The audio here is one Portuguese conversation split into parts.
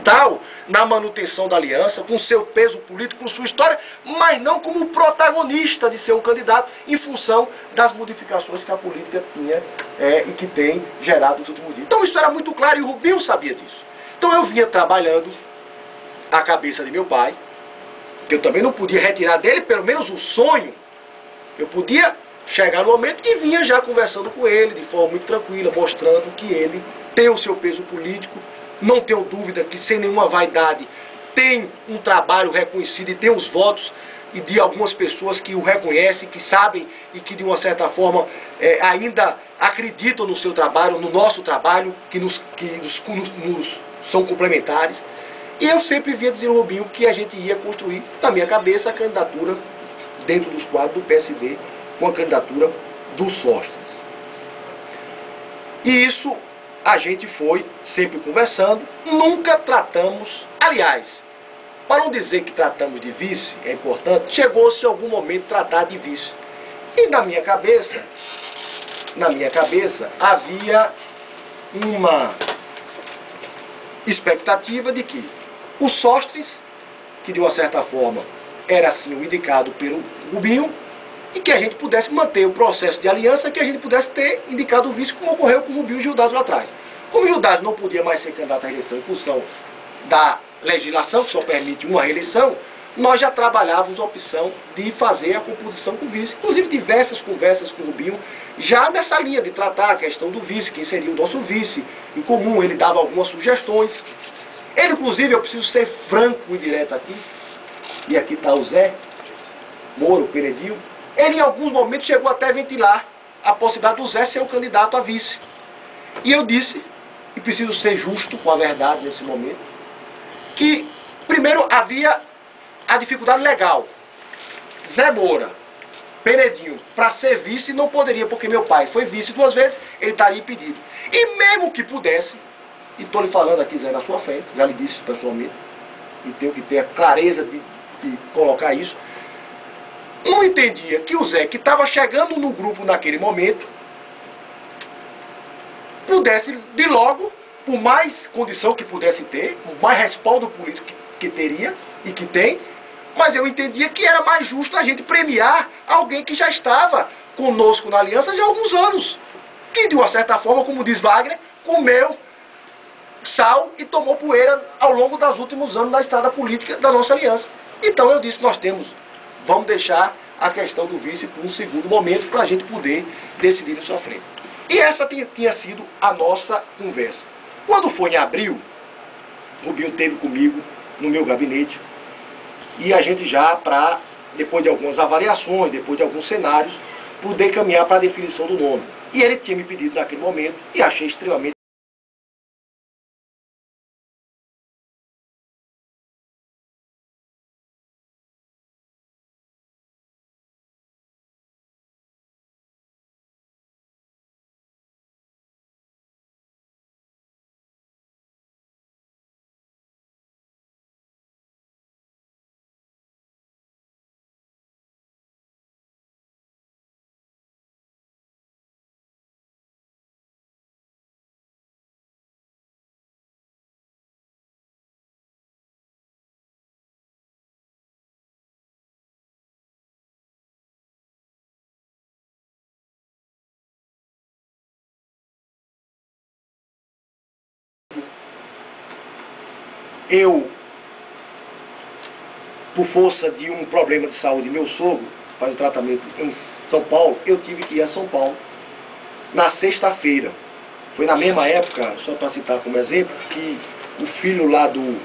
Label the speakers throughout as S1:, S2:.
S1: fundamental na manutenção da aliança, com seu peso político, com sua história, mas não como protagonista de ser um candidato em função das modificações que a política tinha e que tem gerado nos últimos dias. Então isso era muito claro e o Rubinho sabia disso. Então eu vinha trabalhando a cabeça de meu pai, que eu também não podia retirar dele, pelo menos o sonho. Eu podia chegar no momento e vinha já conversando com ele de forma muito tranquila, mostrando que ele tem o seu peso político. Não tenho dúvida que, sem nenhuma vaidade, tem um trabalho reconhecido e tem os votos e de algumas pessoas que o reconhecem, que sabem e que, de uma certa forma, ainda acreditam no seu trabalho, no nosso trabalho, que nos são complementares. E eu sempre via dizer ao Rubinho que a gente ia construir, na minha cabeça, a candidatura dentro dos quadros do PSD, com a candidatura do Sóstenes. E isso a gente foi sempre conversando, nunca tratamos, aliás, para não dizer que tratamos de vice, é importante, chegou-se em algum momento tratar de vice. E na minha cabeça havia uma expectativa de que o Sóstenes, que de uma certa forma era assim o indicado pelo Rubinho, e que a gente pudesse manter o processo de aliança, que a gente pudesse ter indicado o vice, como ocorreu com o Rubinho e o Gildardo lá atrás. Como o Gildardo não podia mais ser candidato à reeleição em função da legislação, que só permite uma reeleição, nós já trabalhávamos a opção de fazer a composição com o vice. Inclusive diversas conversas com o Rubinho, já nessa linha de tratar a questão do vice, quem seria o nosso vice em comum. Ele dava algumas sugestões. Ele, inclusive, eu preciso ser franco e direto aqui, e aqui está o Zé Moro, Peredil. Ele, em alguns momentos, chegou até a ventilar a possibilidade do Zé ser o candidato a vice. E eu disse, e preciso ser justo com a verdade nesse momento, que, primeiro, havia a dificuldade legal. Zé Moura, Peredinho, para ser vice, não poderia, porque meu pai foi vice 2 vezes, ele estaria impedido. E mesmo que pudesse, e estou lhe falando aqui, Zé, na sua frente, já lhe disse isso pessoalmente, e tenho que ter a clareza de colocar isso, não entendia que o Zé, que estava chegando no grupo naquele momento, pudesse, de logo, por mais condição que pudesse ter, por mais respaldo político que teria e que tem, mas eu entendia que era mais justo a gente premiar alguém que já estava conosco na aliança já há alguns anos, que de uma certa forma, como diz Wagner, comeu sal e tomou poeira ao longo dos últimos anos na estrada política da nossa aliança. Então eu disse, vamos deixar a questão do vice por um segundo momento para a gente poder decidir isso à frente. E essa tinha sido a nossa conversa. Quando foi em abril, o Rubinho esteve comigo no meu gabinete e a gente já, depois de algumas avaliações, depois de alguns cenários, poder caminhar para a definição do nome. E ele tinha me pedido naquele momento e achei extremamente eu, por força de um problema de saúde, meu sogro faz um tratamento em São Paulo, eu tive que ir a São Paulo na sexta-feira. Foi na mesma época, só para citar como exemplo, que o filho lá do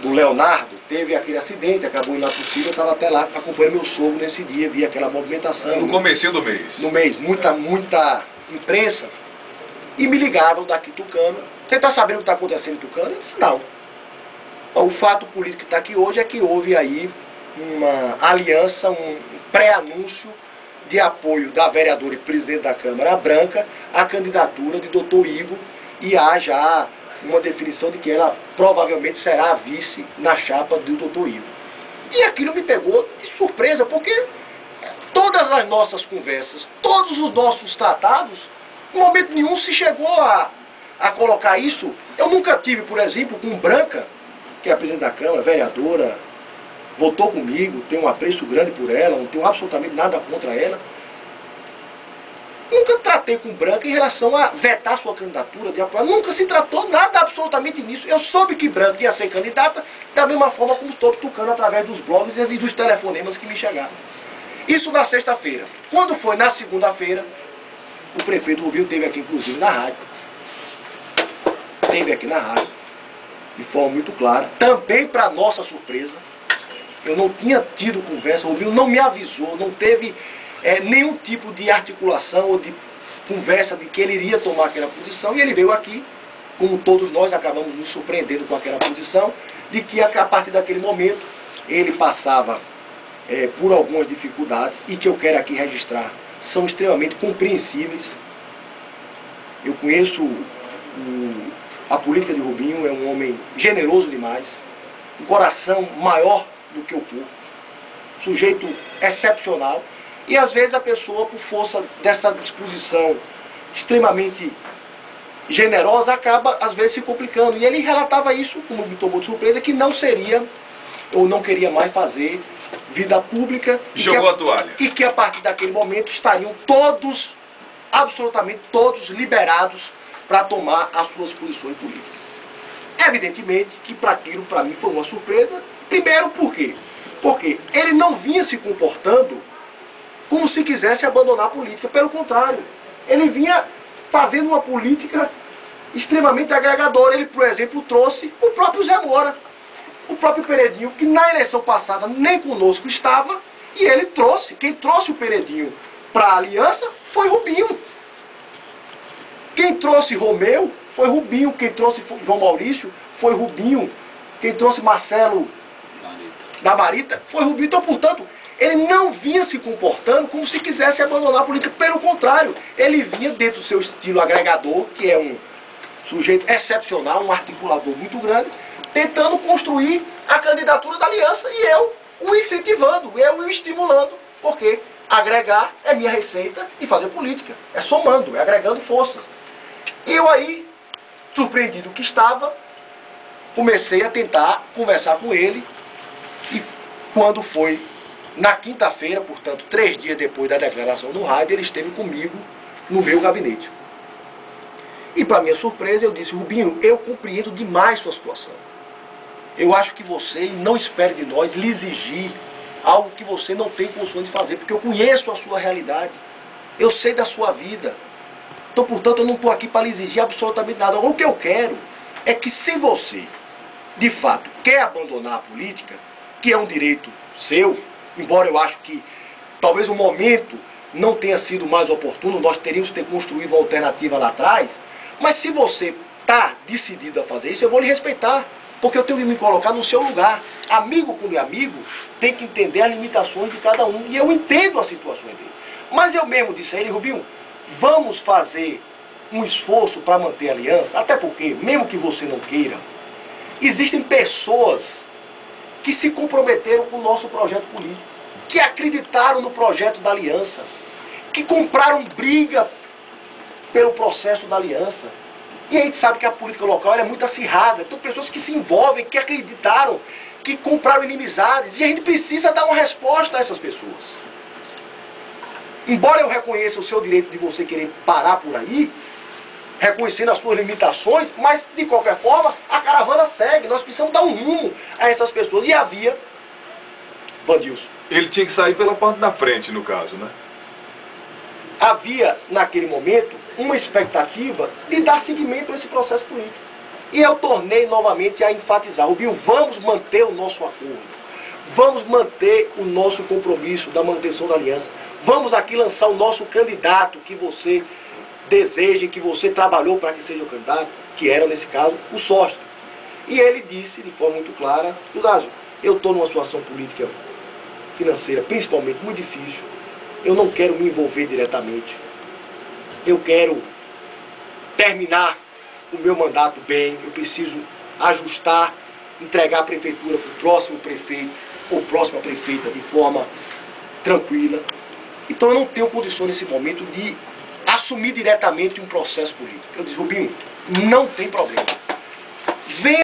S1: Leonardo teve aquele acidente, acabou indo lá pro filho, eu estava até lá acompanhando meu sogro nesse dia, vi aquela movimentação.
S2: No comecinho do mês.
S1: No mês, muita imprensa, e me ligavam daqui Tucano. Você está sabendo o que está acontecendo em Tucano? Eu disse, não. O fato político que está aqui hoje é que houve aí uma aliança, um pré-anúncio de apoio da vereadora e presidente da Câmara Branca à candidatura de Dr. Igor, e há já uma definição de que ela provavelmente será a vice na chapa do Dr. Igor. E aquilo me pegou de surpresa, porque todas as nossas conversas, todos os nossos tratados, em momento nenhum se chegou a colocar isso. Eu nunca tive, por exemplo, com Branca, que é a presidente da Câmara, vereadora, votou comigo, tenho um apreço grande por ela, não tenho absolutamente nada contra ela. Nunca tratei com Branca em relação a vetar sua candidatura, de apoiar. Nunca se tratou nada absolutamente nisso. Eu soube que Branca ia ser candidata da mesma forma como estou Tucano através dos blogs e dos telefonemas que me chegaram. Isso na sexta-feira. Quando foi na segunda-feira, o prefeito Rubinho esteve aqui, inclusive, na rádio. Esteve aqui na rádio, de forma muito clara. Também, para nossa surpresa, eu não tinha tido conversa, o Rubinho não me avisou, não teve nenhum tipo de articulação ou de conversa de que ele iria tomar aquela posição. E ele veio aqui, como todos nós acabamos nos surpreendendo com aquela posição, de que a partir daquele momento ele passava por algumas dificuldades e que eu quero aqui registrar, são extremamente compreensíveis. Eu conheço a política de Rubinho, é um homem generoso demais, um coração maior do que o corpo, sujeito excepcional, e às vezes a pessoa, por força dessa disposição extremamente generosa, acaba às vezes se complicando. E ele relatava isso, como me tomou de surpresa, que não seria ou não queria mais fazer vida pública.
S2: Jogou a toalha.
S1: E que a partir daquele momento estariam todos, absolutamente todos, liberados para tomar as suas posições políticas. Evidentemente que para aquilo, para mim, foi uma surpresa. Primeiro, por quê? Porque ele não vinha se comportando como se quisesse abandonar a política. Pelo contrário, ele vinha fazendo uma política extremamente agregadora. Ele, por exemplo, trouxe o próprio Zé Moura, o próprio Peredinho, que na eleição passada nem conosco estava, e ele trouxe. Quem trouxe o Peredinho para a aliança foi Rubinho. Quem trouxe Romeu foi Rubinho. Quem trouxe João Maurício foi Rubinho. Quem trouxe Marcelo da Barita foi Rubinho. Então, portanto, ele não vinha se comportando como se quisesse abandonar a política. Pelo contrário, ele vinha dentro do seu estilo agregador, que é um sujeito excepcional, um articulador muito grande, tentando construir a candidatura da aliança, e eu o incentivando, eu o estimulando, porque agregar é minha receita de fazer política, é somando, é agregando forças. E eu aí, surpreendido que estava, comecei a tentar conversar com ele, e quando foi na quinta-feira, portanto 3 dias depois da declaração do rádio, ele esteve comigo no meu gabinete. E para minha surpresa eu disse: Rubinho, eu compreendo demais sua situação. Eu acho que você não espere de nós lhe exigir algo que você não tem condições de fazer, porque eu conheço a sua realidade, eu sei da sua vida. Então, portanto, eu não estou aqui para lhe exigir absolutamente nada. O que eu quero é que, se você, de fato, quer abandonar a política, que é um direito seu, embora eu acho que talvez o momento não tenha sido mais oportuno, nós teríamos que ter construído uma alternativa lá atrás, mas se você está decidido a fazer isso, eu vou lhe respeitar, porque eu tenho que me colocar no seu lugar. Amigo como amigo tem que entender as limitações de cada um, e eu entendo as situações dele. Mas eu mesmo disse a ele: Rubinho, vamos fazer um esforço para manter a aliança, até porque, mesmo que você não queira, existem pessoas que se comprometeram com o nosso projeto político, que acreditaram no projeto da aliança, que compraram briga pelo processo da aliança. E a gente sabe que a política local é muito acirrada. Tem pessoas que se envolvem, que acreditaram, que compraram inimizades, e a gente precisa dar uma resposta a essas pessoas. Embora eu reconheça o seu direito de você querer parar por aí, reconhecendo as suas limitações, mas de qualquer forma a caravana segue. Nós precisamos dar um rumo a essas pessoas. E havia, Vandilson,
S2: ele tinha que sair pela parte da frente, no caso, né?
S1: Havia, naquele momento, uma expectativa de dar seguimento a esse processo político. E eu tornei novamente a enfatizar: Rubinho, vamos manter o nosso acordo, vamos manter o nosso compromisso da manutenção da aliança, vamos aqui lançar o nosso candidato que você deseja, que você trabalhou para que seja o candidato, que era, nesse caso, o Sóstenes. E ele disse de forma muito clara: Tudásio, eu estou numa situação política, financeira, principalmente, muito difícil. Eu não quero me envolver diretamente. Eu quero terminar o meu mandato bem. Eu preciso ajustar, entregar a prefeitura para o próximo prefeito ou próxima prefeita de forma tranquila. Então eu não tenho condições nesse momento de assumir diretamente um processo político. Eu disse: Rubinho, não tem problema. Vem